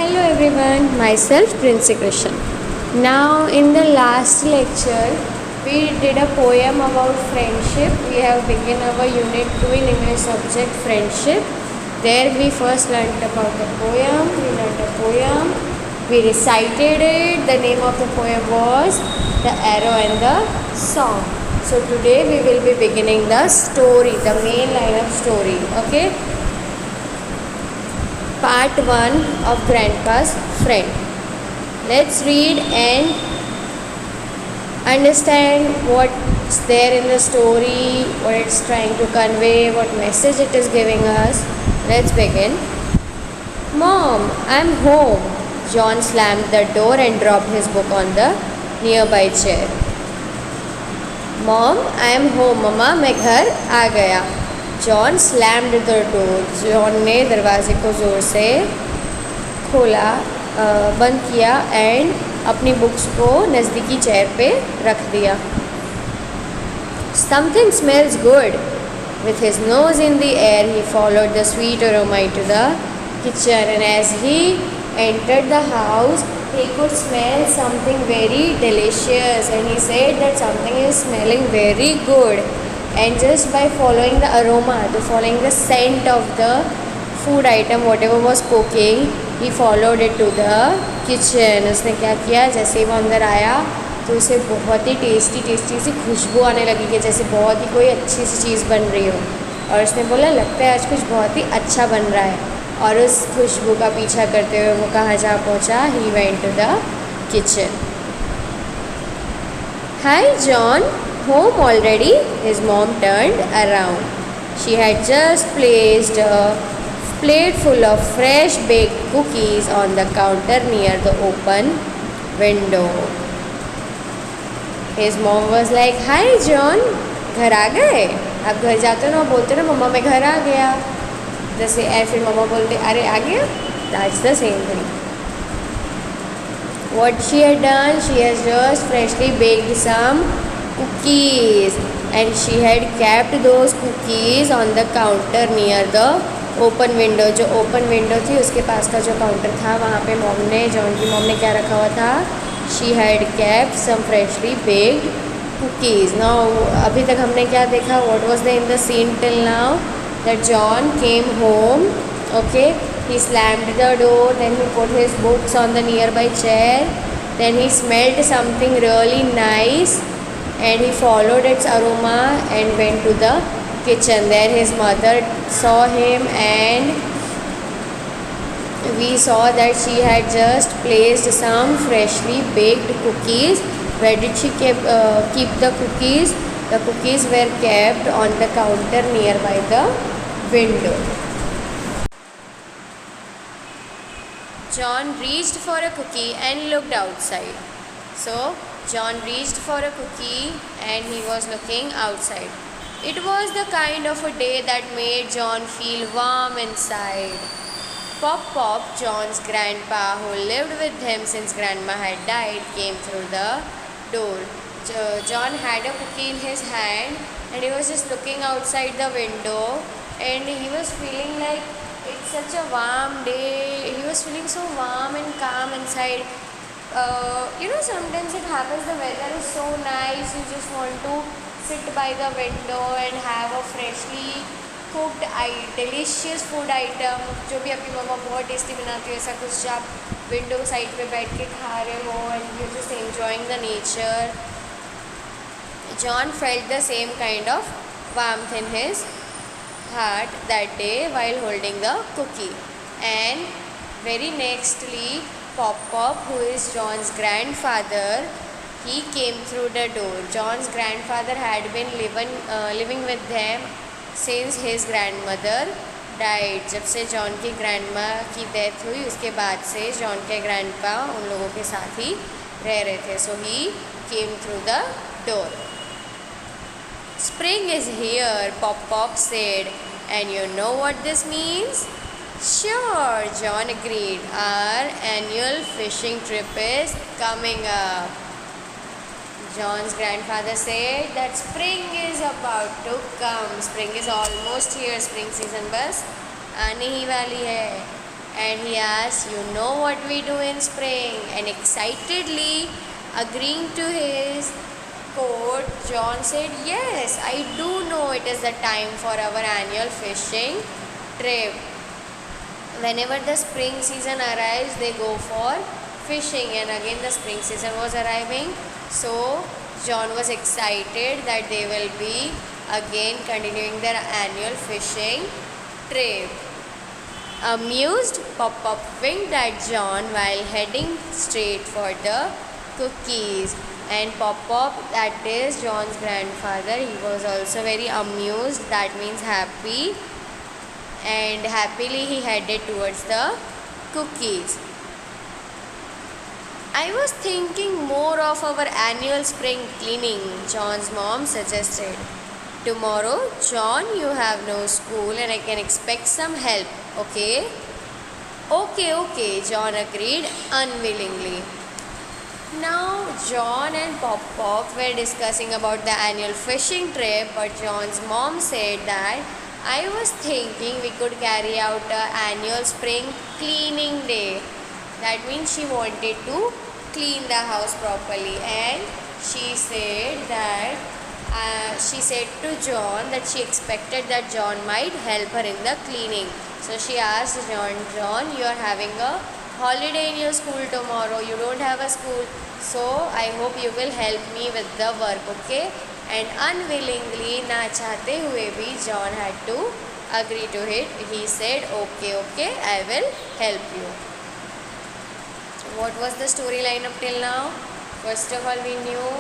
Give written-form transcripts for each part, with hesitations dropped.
Hello everyone, myself Princy Krishan. Now in the last lecture we did a poem about friendship. We have begun our unit 2 in English subject friendship. There we first learnt about the poem, we learnt a poem, we recited it. The name of the poem was The Arrow and the Song. So today we will be beginning the story, the main line of story. Okay. Part 1 of Grandpa's Friend. Let's read and understand what's there in the story, what it's trying to convey, what message it is giving us. Let's begin. Mom, I'm home. John slammed the door and dropped his book on the nearby chair. Mom, I am home. मम्मा मैं घर आ गया. John slammed the door. John ने दरवाजे को ज़ोर से खोला, बंद किया एंड अपनी बुक्स को नज़दीकी चेयर पे रख दिया. Something smells good. With his nose in the air, he followed the sweet aroma into the kitchen, and as he entered the house, he could smell something very delicious, and he said that something is smelling very good. And just by following the aroma, following the scent of the food item, whatever was cooking, he followed it to the kitchen. उसने क्या किया, जैसे वो अंदर आया तो उसे बहुत ही टेस्टी सी खुशबू आने लगी कि जैसे बहुत ही कोई अच्छी सी चीज़ बन रही हो. और उसने बोला लगता है आज कुछ बहुत ही अच्छा बन रहा है. और उस खुशबू का पीछा करते हुए वो कहाँ जा पहुँचा. He went to the kitchen. Hi John, home already? His mom turned around. She had just placed a plate full of fresh baked cookies on the counter near the open window. His mom was like, "Hi John, घर आ गए?" आप घर जाते हो ना बोलते ना मम्मा मैं घर आ गया. जैसे फिर मम्मा बोलते अरे आ गया. That's the same thing. What she had done, she has just freshly baked some cookies and she had kept those cookies on the counter near the open window. जो open window थी उसके पास का जो काउंटर था वहाँ पे mom ने, John की मॉम ने क्या रखा हुआ था. she had kept some freshly baked cookies. now अभी तक हमने क्या देखा, what was there in the scene till now, that John came home. okay, he slammed the door, then he put his books on the nearby chair, then he smelled something really nice and he followed its aroma and went to the kitchen. There his mother saw him and we saw that she had just placed some freshly baked cookies. Where did she keep the cookies? The cookies were kept on the counter nearby the window. John reached for a cookie and looked outside. So John reached for a cookie and he was looking outside. It was the kind of a day that made John feel warm inside. Pop, John's grandpa, who lived with him since grandma had died, came through the door. John had a cookie in his hand and he was just looking outside the window and he was feeling like it's such a warm day. He was feeling so warm and calm inside. Sometimes it happens, the weather is so nice, you just want to sit by the window and have a freshly cooked delicious food item. जो भी आपकी मम्मा बहुत tasty बनाती है ऐसा कुछ आप window side पे बैठ के खा रहे हो and you're just enjoying the nature. John felt the same kind of warmth in his heart that day while holding the cookie. And very nextly, Pop, who is John's grandfather, he came through the door. John's grandfather had been living with them since his grandmother died. जब से John की grandma की death हुई उसके बाद से John के grandpa उन लोगों के साथ ही रह रहे थे. So he came through the door. Spring is here, Pop said. And you know what this means? Sure, John agreed. Our annual fishing trip is coming up. John's grandfather said that spring is about to come. Spring is almost here. Spring season बस आने ही वाली है. and he asked, "You know what we do in spring?" And excitedly agreeing to his quote, John said, "Yes, I do know it is the time for our annual fishing trip. Whenever the spring season arrives, they go for fishing." And again the spring season was arriving, so John was excited that they will be again continuing their annual fishing trip. Amused, Pop-Pop winked at John while heading straight for the cookies. And Pop-Pop, that is John's grandfather, he was also very amused, that means happy, and happily he headed towards the cookies. "I was thinking more of our annual spring cleaning," John's mom suggested. "Tomorrow, John, you have no school and I can expect some help, okay?" Okay, John agreed unwillingly. Now, John and Pop-Pop were discussing about the annual fishing trip, but John's mom said that, "I was thinking we could carry out an annual spring cleaning day." That means she wanted to clean the house properly, and she said to John that she expected that John might help her in the cleaning. So she asked John, "You are having a holiday in your school tomorrow, you don't have a school, so I hope you will help me with the work, okay?" And unwillingly, ना चाहते हुए भी, John had to agree to it. He said, okay, I will help you. What was the storyline up till now? First of all, we knew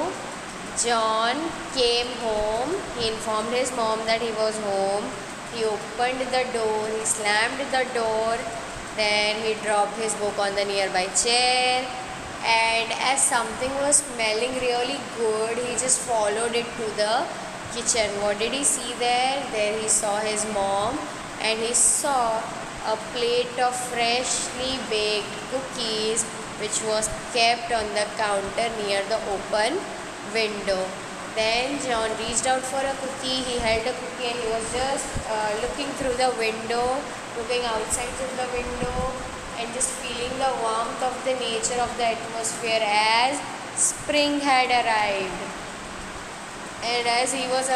John came home. He informed his mom that he was home. He opened the door, he slammed the door, then he dropped his book on the nearby chair, and as something was smelling really good, he just followed it to the kitchen. What did he see there? There he saw his mom, and he saw a plate of freshly baked cookies which was kept on the counter near the open window. Then John reached out for a cookie. He held a cookie and he was just looking through the window, looking outside through the window, and just feeling the warmth of the nature of the atmosphere as spring had arrived. And as he was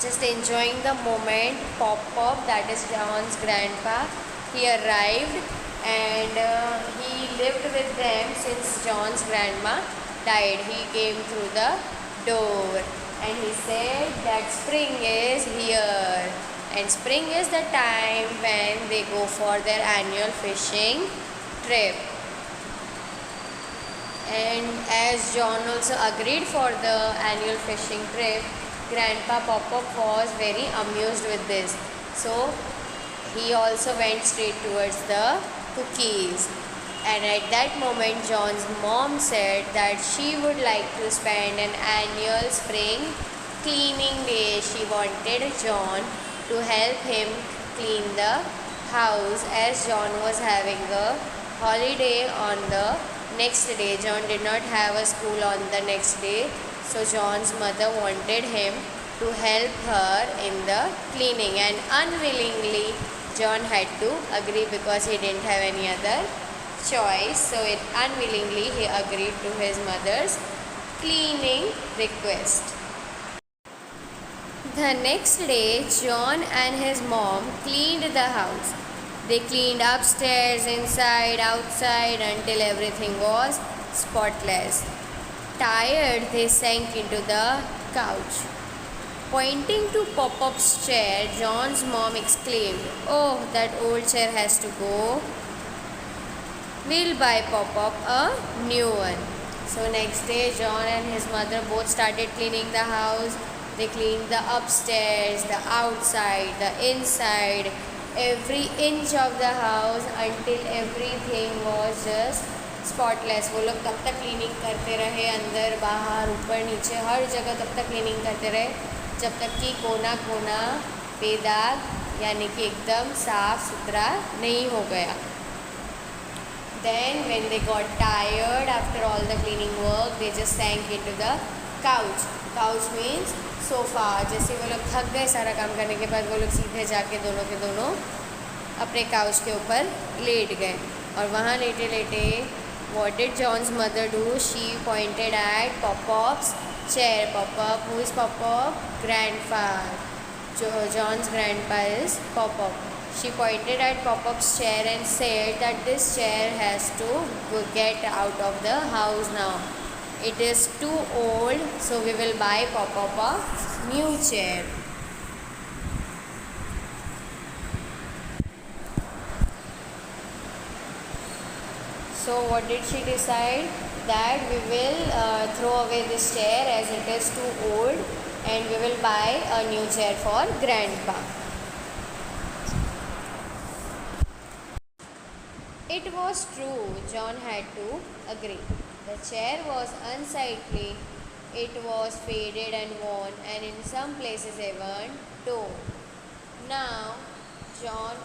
just enjoying the moment, Pop-Pop, that is John's grandpa, he arrived, and he lived with them since John's grandma died. He came through the door and he said that spring is here, and spring is the time when they go for their annual fishing trip. And as John also agreed for the annual fishing trip, Grandpa Pop-Pop was very amused with this. So he also went straight towards the cookies. And at that moment, John's mom said that she would like to spend an annual spring cleaning day. She wanted John to help him clean the house, as John was having a holiday on the next day. John did not have a school on the next day, so John's mother wanted him to help her in the cleaning, and unwillingly John had to agree because he didn't have any other choice. So unwillingly he agreed to his mother's cleaning request. The next day, John and his mom cleaned the house. They cleaned upstairs, inside, outside until everything was spotless. Tired, they sank into the couch. Pointing to Pop-Pop's chair, John's mom exclaimed, "Oh, that old chair has to go. We'll buy Pop-Pop a new one." So next day, John and his mother both started cleaning the house. They cleaned the upstairs, the outside, the inside, every inch of the house until everything was just spotless. वो लोग तब तक cleaning करते रहे, अंदर बाहर ऊपर नीचे हर जगह तब तक क्लीनिंग करते रहे जब तक कि कोना कोना बेदाग यानी कि एकदम साफ सुथरा नहीं हो गया. Then when they got tired after all the cleaning work, they just sank into the couch. Couch means sofa. जैसे वो लोग थक गए सारा काम करने के बाद, वो लोग सीधे जाके दोनों के दोनों अपने काउच के ऊपर लेट गए और वहाँ लेटे लेटे what did John's mother do? She pointed at Pop-Pop's chair. Pop-Pop, who is Pop-Pop? Grandpa. John's grandpa is Pop-Pop. She pointed at Pop-Pop's chair and said that this chair has to get out of the house now. It is too old, so we will buy Pop-Pop a new chair. So what did she decide? That we will throw away this chair as it is too old and we will buy a new chair for Grandpa. It was true, John had to agree. The chair was unsightly, it was faded and worn, and in some places even torn. Now, John,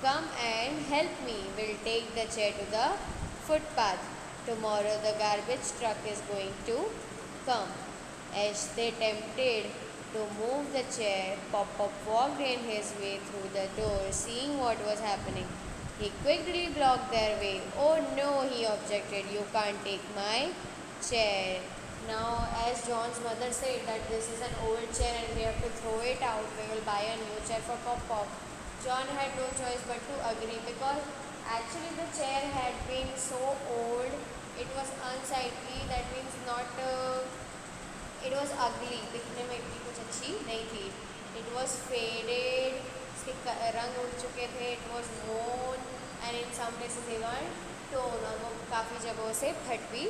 come and help me. We'll take the chair to the footpath. Tomorrow the garbage truck is going to come. As they attempted to move the chair, Pop-Pop walked in his way through the door, seeing what was happening. He quickly blocked their way. Oh no, he objected. You can't take my chair. Now, as John's mother said that this is an old chair and we have to throw it out, we will buy a new chair for Pop-Pop. John had no choice but to agree because actually the chair had been so old, it was unsightly, that means it was ugly, दिखने में इतनी कुछ अच्छी नहीं थी. It was faded, इसके रंग उड़ चुके थे, it was worn and in some places even torn और वो काफ़ी जगहों से फट भी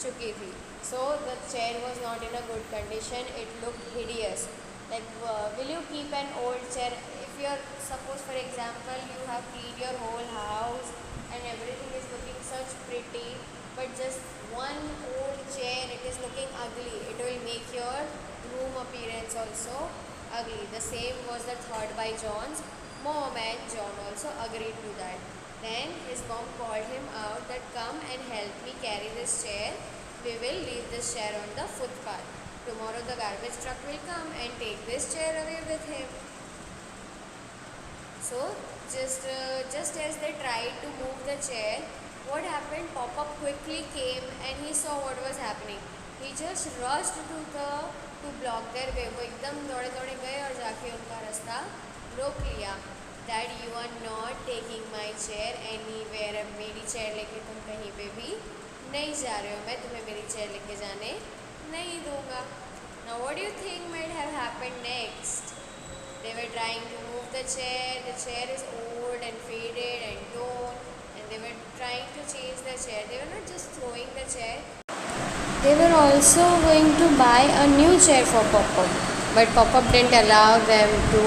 चुकी थी. So the chair was not in a good condition, it looked hideous. Like will you keep an old chair? If you're, suppose for example, you have cleaned your whole house and everything is looking such pretty, but just one old chair, it is looking ugly. It will make your room appearance also ugly. The same was the thought by John's mom and John also agreed to that. Then his mom called him out that come and help me carry this chair. We will leave this chair on the footpath. Tomorrow the garbage truck will come and take this chair away with him. So just as they tried to move the chair, what happened? Pop-Pop quickly came and he saw what was happening. He just rushed to block their way. वो एकदम दौड़े दौड़े गए और जाके उनका रास्ता रोक लिया. That you are not taking my chair anywhere. अब मेरी चेयर लेके तुम कहीं पे भी नहीं जा रहे हो. मैं तुम्हें मेरी चेयर लेके जाने नहीं दूँगा. Now what do you think might have happened next? They were trying to move the chair. The chair is old and faded and torn, and they were trying to change the chair. They were not just throwing the chair. They were also going to buy a new chair for Pop-Pop. But Pop-Pop didn't allow them to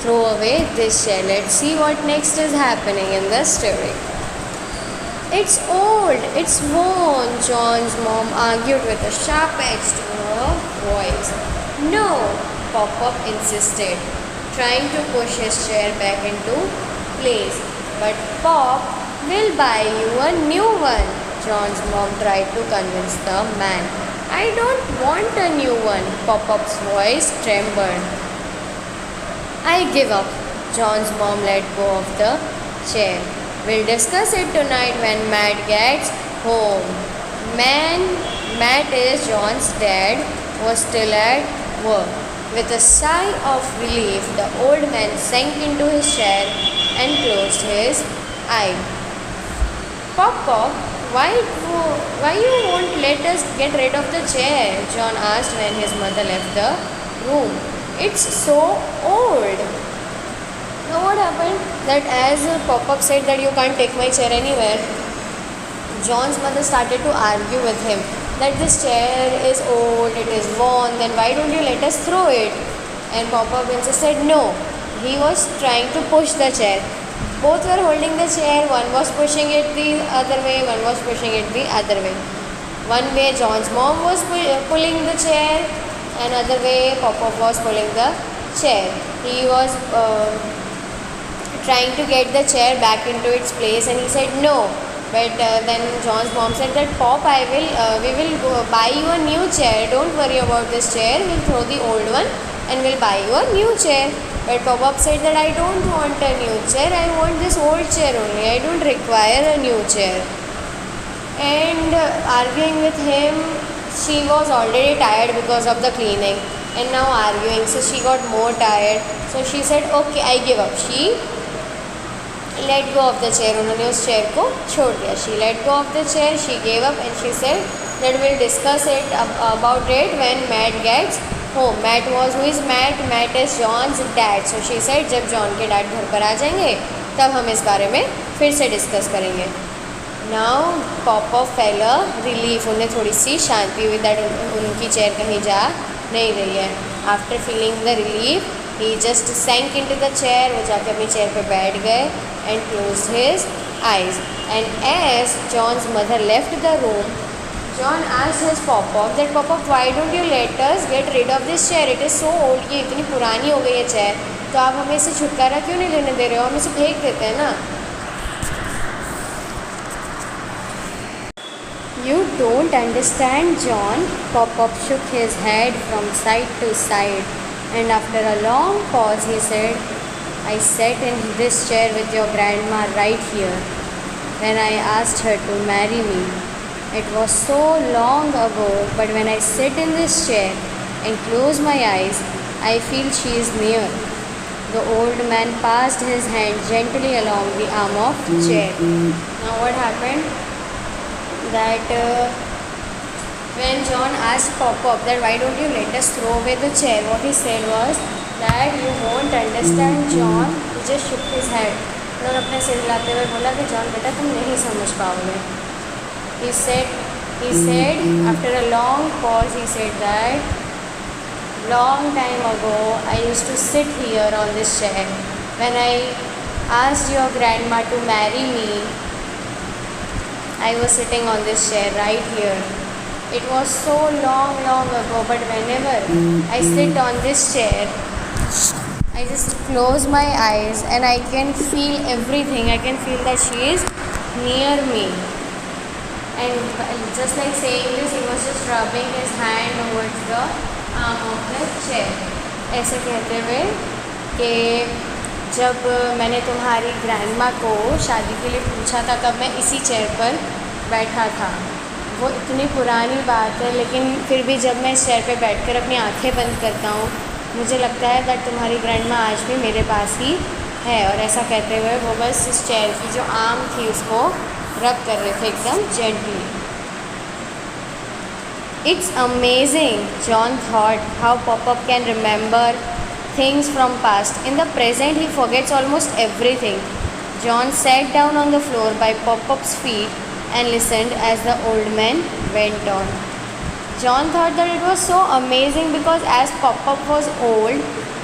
throw away this chair. Let's see what next is happening in the story. It's old, it's worn, John's mom argued with a sharp edge to her voice. No, Pop-Pop insisted, trying to push his chair back into place. But Pop will buy you a new one, John's mom tried to convince the man. I don't want a new one, Pop-Pop's voice trembled. I give up. John's mom let go of the chair. We'll discuss it tonight when Matt gets home. Matt is John's dad, was still at work. With a sigh of relief, the old man sank into his chair and closed his eyes. Pop-Pop, why you won't let us get rid of the chair? John asked when his mother left the room. It's so old. Now what happened? That as Pop-Pop said that you can't take my chair anywhere, John's mother started to argue with him that this chair is old, it is worn, then why don't you let us throw it? And Pop-Pop insisted no. He was trying to push the chair. Both were holding the chair, one was pushing it the other way, one was pushing it the other way. One way John's mom was pulling the chair, another way Pop-Pop was pulling the chair. He was trying to get the chair back into its place and he said no. But then John's mom said that Pop, we will buy you a new chair. Don't worry about this chair. We'll throw the old one and we'll buy you a new chair. But Pop-Up said that I don't want a new chair, I want this old chair only, I don't require a new chair. And arguing with him, she was already tired because of the cleaning, and now arguing, so she got more tired. So she said, okay, I give up. She let go of the chair. उन्होंने उस chair को छोड़ दिया. She let go of the chair, she gave up, and she said that we'll discuss it about it when Matt gets home. Matt was, who is Matt? Matt is John's dad. So she said जब John के dad घर पर आ जाएंगे तब हम इस बारे में फिर से डिस्कस करेंगे. Now Pop-Up felt a relief. उन्हें थोड़ी सी शांति हुई that उनकी चेयर कहीं जा नहीं रही है. After feeling the relief, he just sank into the chair. वो जाके अपनी चेयर पे बैठ गए and closed his eyes. And as John's mother left the room, John asked his Pop-Up that Pop-Up, why don't you let us get rid of this chair? It is so old. ये इतनी पुरानी हो गई है chair, तो आप हमें इससे छुटकारा क्यों नहीं लेने दे रहे हो? हम इसे फेंक देते हैं ना. You don't understand, John. Pop-Up shook his head from side to side, and after a long pause he said, I sat in this chair with your grandma right here when I asked her to marry me. It was so long ago, but when I sit in this chair and close my eyes, I feel she is near. The old man passed his hand gently along the arm of the chair. Now what happened? That when John asked Pop-Up that why don't you let us throw away the chair, what he said was that you won't understand, John. He just shook his head. उन्होंने अपने सिर हिलाते हुए बोला कि John बेटा तुम नहीं समझ पाओगे. He said after a long pause he said that long time ago I used to sit here on this chair when I asked your grandma to marry me. I was sitting on this chair right here. It was so long ago, but whenever I sit on this chair, I just close my eyes and I can feel everything. I can feel that she is near me. And just like saying this, he was just rubbing his hand towards the arm of the chair. ऐसे कहते हुए कि जब मैंने तुम्हारी grandma को शादी के लिए पूछा था तब मैं इसी चेयर पर बैठा था. वो इतनी पुरानी बात है, लेकिन फिर भी जब मैं इस चेयर पे बैठकर अपनी आंखें बंद करता हूँ मुझे लगता है दैट तुम्हारी ग्रैंडमा आज भी मेरे पास ही है. और ऐसा कहते हुए वो बस इस चेयर की जो आर्म थी उसको रब कर रहे थे एकदम gently. It's amazing, John thought, how Pop-Up can remember things from past. In the present, he forgets almost everything. John sat down on the floor by Pop-Up's feet and listened as the old man went on. John thought that it was so amazing because as Pop-Up was old,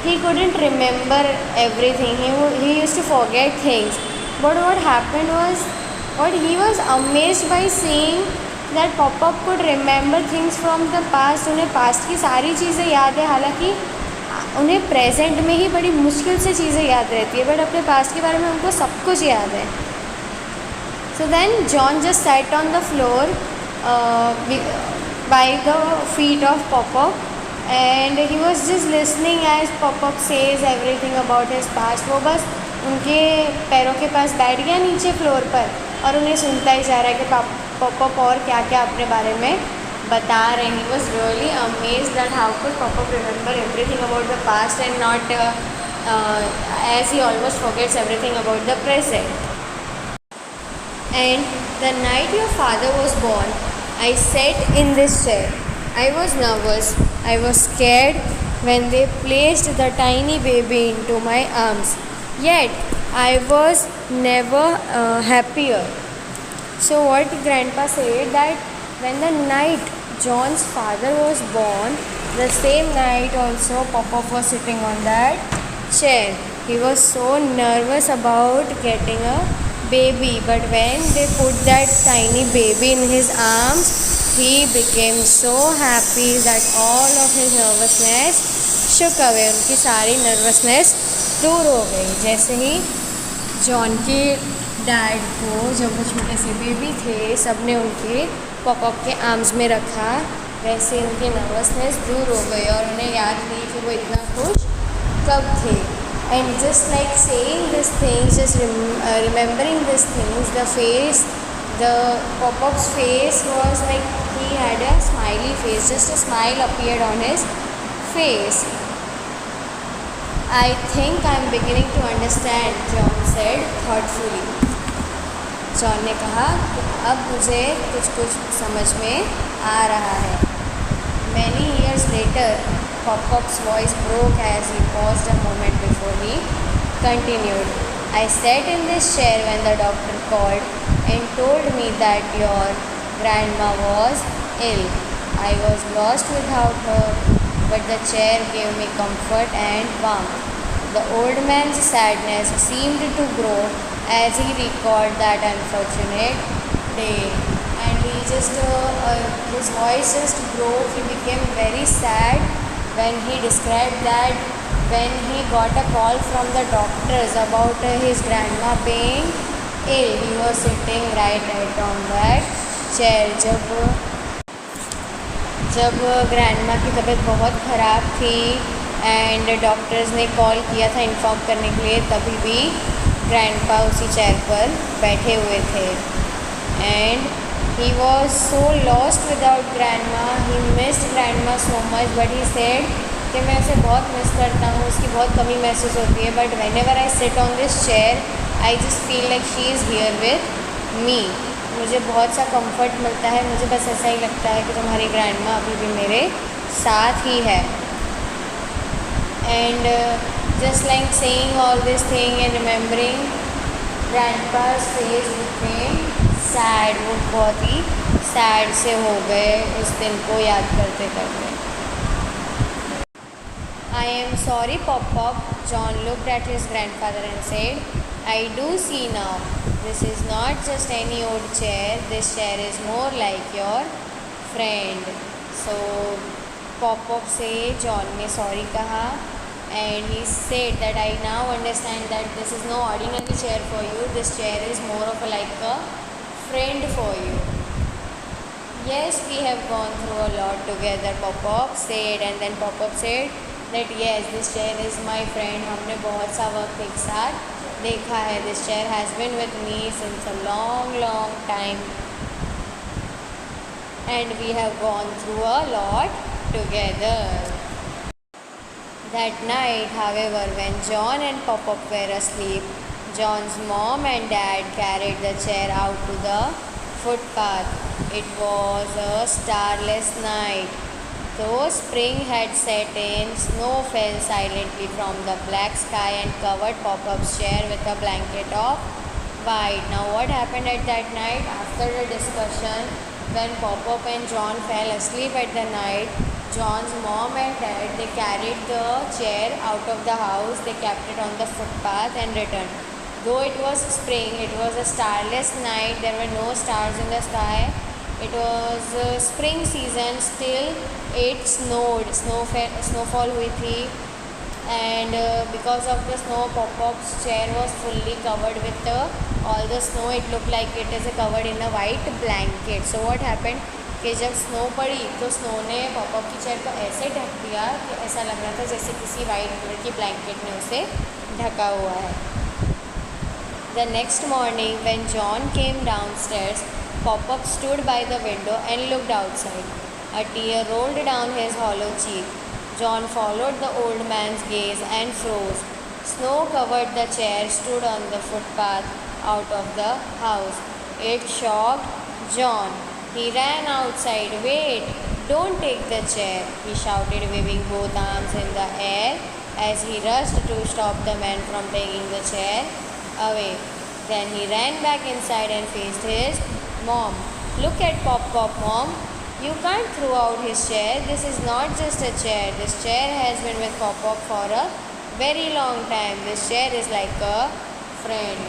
he couldn't remember everything. He used to forget things. But what happened was, what he was amazed by seeing that Pop-Up could remember things from the past. उन्हें past की सारी चीज़ें याद है, हालांकि उन्हें present में ही बड़ी मुश्किल से चीज़ें याद रहती है, बट अपने पास्ट के बारे में उनको सब कुछ याद है. So then John just sat on the floor by the feet of Pop-Up and he was just listening as Pop-Up says everything about his past. वो बस उनके पैरों के पास बैठ गया नीचे फ्लोर पर और उन्हें सुनता ही जा रहा है कि Pop-Up और क्या क्या अपने बारे में बता रहे हैं. He was really amazed that how could Pop-Up remember everything about the past and not as he almost forgets everything about the present. And the night your father was born, I sat in this chair. I was nervous. I was scared when they placed the tiny baby into my arms. Yet I was never happier. So what Grandpa said that when the night John's father was born, the same night also Pop-Up was sitting on that chair. He was so nervous about getting a baby, but when they put that tiny baby in his arms, he became so happy that all of his nervousness shook away. उनकी सारी nervousness दूर हो गई. जैसे ही John के dad को जब वो छोटे से बेबी थे सब ने उनके Pop-Up के आर्म्स में रखा, वैसे उनकी नर्वसनेस दूर हो गई और उन्हें याद नहीं कि वो इतना खुश कब थे. And just like saying these things, just remembering these things, the Pop-Up's face was like he had a smiley face. Just a smile appeared on his face. I think I'm beginning to understand, John said thoughtfully. John ने कहा कि अब मुझे कुछ कुछ समझ में आ रहा है. Many years later, Pop-Up's voice broke as he paused a moment before he continued. I sat in this chair when the doctor called and told me that your grandma was ill. I was lost without her, but the chair gave me comfort and warmth. The old man's sadness seemed to grow as he recalled that unfortunate day, and his voice just broke. He became very sad when he described that when he got a call from the doctors about his grandma being ill. He was sitting right on that chair. जब grandma की तबीयत बहुत ख़राब थी and doctors ने call किया था inform करने के लिए, तभी भी ग्रैंडपा उसी चेयर पर बैठे हुए थे. And he was so lost without grandma. He missed grandma so much, but he said कि मैं उसे बहुत मिस करता हूँ, उसकी बहुत कमी महसूस होती है. But when ever I sit on this chair I just feel like she is here with me. मुझे बहुत सा कंफर्ट मिलता है. मुझे बस ऐसा ही लगता है कि तुम्हारी ग्रैंडमा अभी भी मेरे साथ ही है. And just like saying all this thing and remembering ग्रैंडपास face became sad. वो बहुत ही सैड से हो गए उस दिन को याद करते करते. I am sorry, Pop-Up. John looked at his grandfather and said, I do see now. This is not just any old chair. This chair is more like your friend. So, Pop-Up से John ने sorry कहा and he said that I now understand that this is no ordinary chair for you. This chair is more of like a friend for you. Yes, we have gone through a lot together, Pop-Up said, and then Pop-Up said that yes, this chair is my friend. हमने बहुत सा वक्त एक साथ देखा है. This chair has been with me since a long time, and we have gone through a lot together. That night, however, when John and Pop-Up were asleep, John's mom and dad carried the chair out to the footpath. It was a starless night. Though spring had set in, snow fell silently from the black sky and covered Pop-Up's chair with a blanket of white. Now what happened at that night? After the discussion, when Pop-Up and John fell asleep at the night, John's mom and dad, they carried the chair out of the house, they kept it on the footpath and returned. Though it was spring, it was a starless night, there were no stars in the sky. It was spring season, still it snowed. Snowfall हुई थी, and because of the snow, Pop-Up's chair was fully covered with all the snow. It looked like it is covered in a white blanket. So what happened कि जब snow पड़ी तो snow ने Pop-Up की chair को ऐसे ढक दिया कि ऐसा लग रहा था जैसे किसी वाइट कलर की ब्लैंकेट ने उसे ढका हुआ है. The next morning when John came downstairs, Pop-Up stood by the window and looked outside. A tear rolled down his hollow cheek. John followed the old man's gaze and froze. Snow covered the chair stood on the footpath out of the house. It shocked John. He ran outside. Wait, don't take the chair, he shouted, waving both arms in the air as he rushed to stop the man from taking the chair away. Then he ran back inside and faced his mom. Look at Pop-Up, Mom. You can't throw out his chair. This is not just a chair. This chair has been with Pop-Up for a very long time. This chair is like a friend.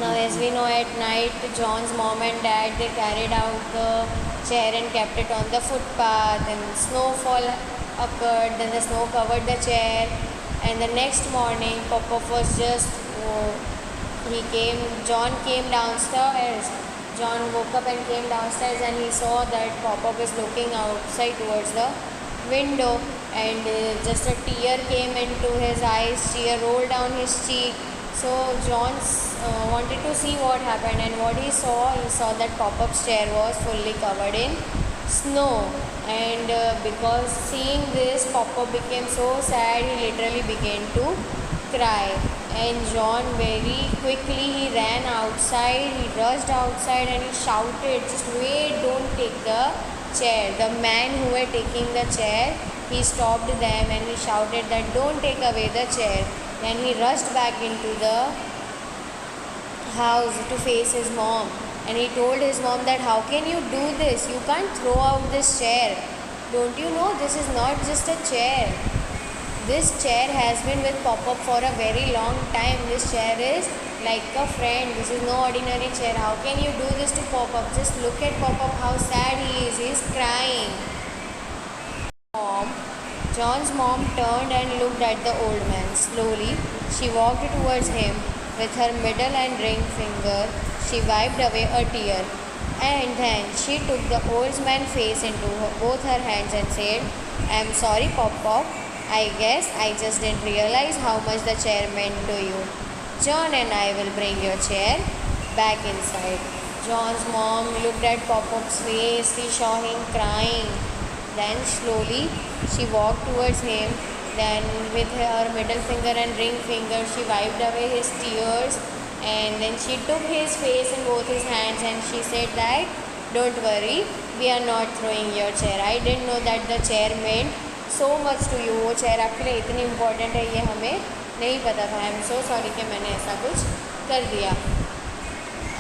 Now, as we know, at night, John's mom and dad, they carried out the chair and kept it on the footpath, and snowfall occurred. Then the snow covered the chair, and the next morning, Pop-Up was just John came downstairs. John woke up and came downstairs, and he saw that Pop-Up is looking outside towards the window. and just a tear came into his eyes, tear rolled down his cheek. So John wanted to see what happened, and what he saw that Pop-Up's chair was fully covered in snow. And because seeing this, Pop-Up became so sad, he literally began to cry. And John very quickly he ran outside, he rushed outside and he shouted, just wait, don't take the chair. The man who were taking the chair, he stopped them and he shouted that don't take away the chair. Then he rushed back into the house to face his mom, and he told his mom that how can you do this? You can't throw out this chair. Don't you know this is not just a chair? This chair has been with Pop-Up for a very long time. This chair is like a friend. This is no ordinary chair. How can you do this to Pop-Up? Just look at Pop-Up, how sad he is. He is crying. John's mom turned and looked at the old man. Slowly, she walked towards him. With her middle and ring finger, she wiped away a tear. And then she took the old man's face into both her hands and said, I'm sorry, Pop-Pop. I guess I just didn't realize how much the chair meant to you. John and I will bring your chair back inside. John's mom looked at Pop-Up's face. She saw him crying. Then slowly she walked towards him. Then with her middle finger and ring finger, she wiped away his tears. And then she took his face in both his hands and she said that, don't worry, we are not throwing your chair. I didn't know that the chair meant so much to you. वो chair आपके लिए इतनी important है, ये हमें नहीं पता था. आई एम सो सॉरी कि मैंने ऐसा कुछ कर दिया.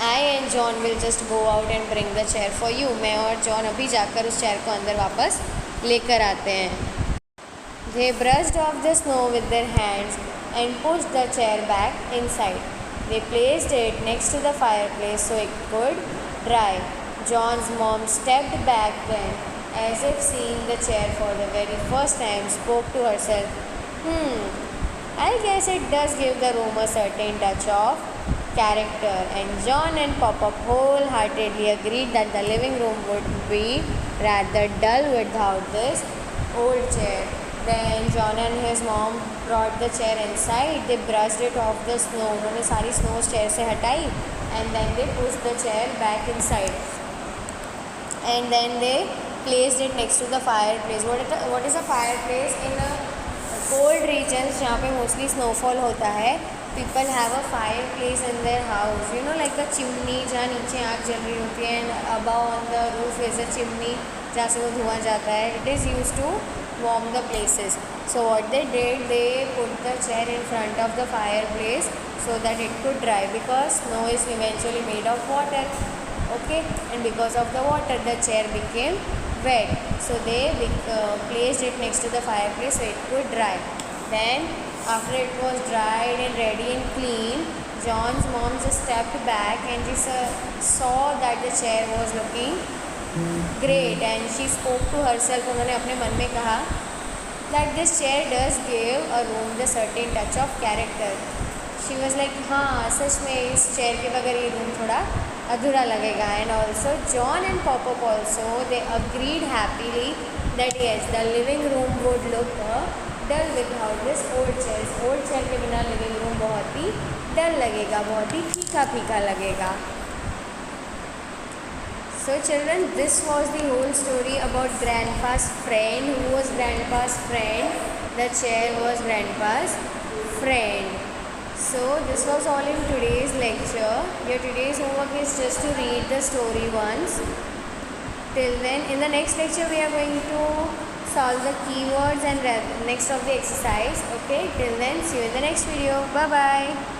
I and John will just go out and bring the chair for you. मैं और जॉन अभी जाकर उस चेयर को अंदर वापस लेकर आते हैं. They brushed off the snow with their hands and pushed the chair back inside. They placed it next to the fireplace so it could dry. John's mom stepped back then, as if seeing the chair for the very first time, spoke to herself, I guess it does give the room a certain touch of character. And John and Pop-Up wholeheartedly agreed that the living room would be rather dull without this old chair. Then John and his mom brought the chair inside. They brushed it off the snow. उन्होंने सारी snow chair से हटाई, and then they pushed the chair back inside. And then they placed it next to the fireplace. What is a fireplace? In a cold regions जहाँ पे mostly snowfall होता है, people have a fireplace in their house. You know, like a chimney जहाँ नीचे आग जल रही होती है, and above on the roof is a chimney जहाँ से वो धुआं जाता है. It is used to warm the places. So what they did, they put the chair in front of the fireplace so that it could dry, because snow is eventually made of water. Okay, and because of the water, the chair became wet. So they placed it next to the fireplace so it could dry. Then after it was dried and ready and clean, John's mom just stepped back and she saw that the chair was looking great, and she spoke to herself. उन्होंने अपने मन में कहा that this chair does give a room the certain touch of character. She was like, हाँ सच में इस chair के बगैर ये room थोड़ा अधूरा लगेगा. And also John and Pop-Up also, they agreed happily that yes, the living room would look dull without this old chair. Old chair के बिना living room बहुत ही dull लगेगा, बहुत ही फीका फीका लगेगा. So children, this was the whole story about Grandpa's friend. Who was Grandpa's friend? The chair was Grandpa's friend. So this was all in today's lecture. Your today's homework is just to read the story once. Till then, in the next lecture we are going to solve the keywords and next of the exercise. Okay, till then, see you in the next video. Bye bye.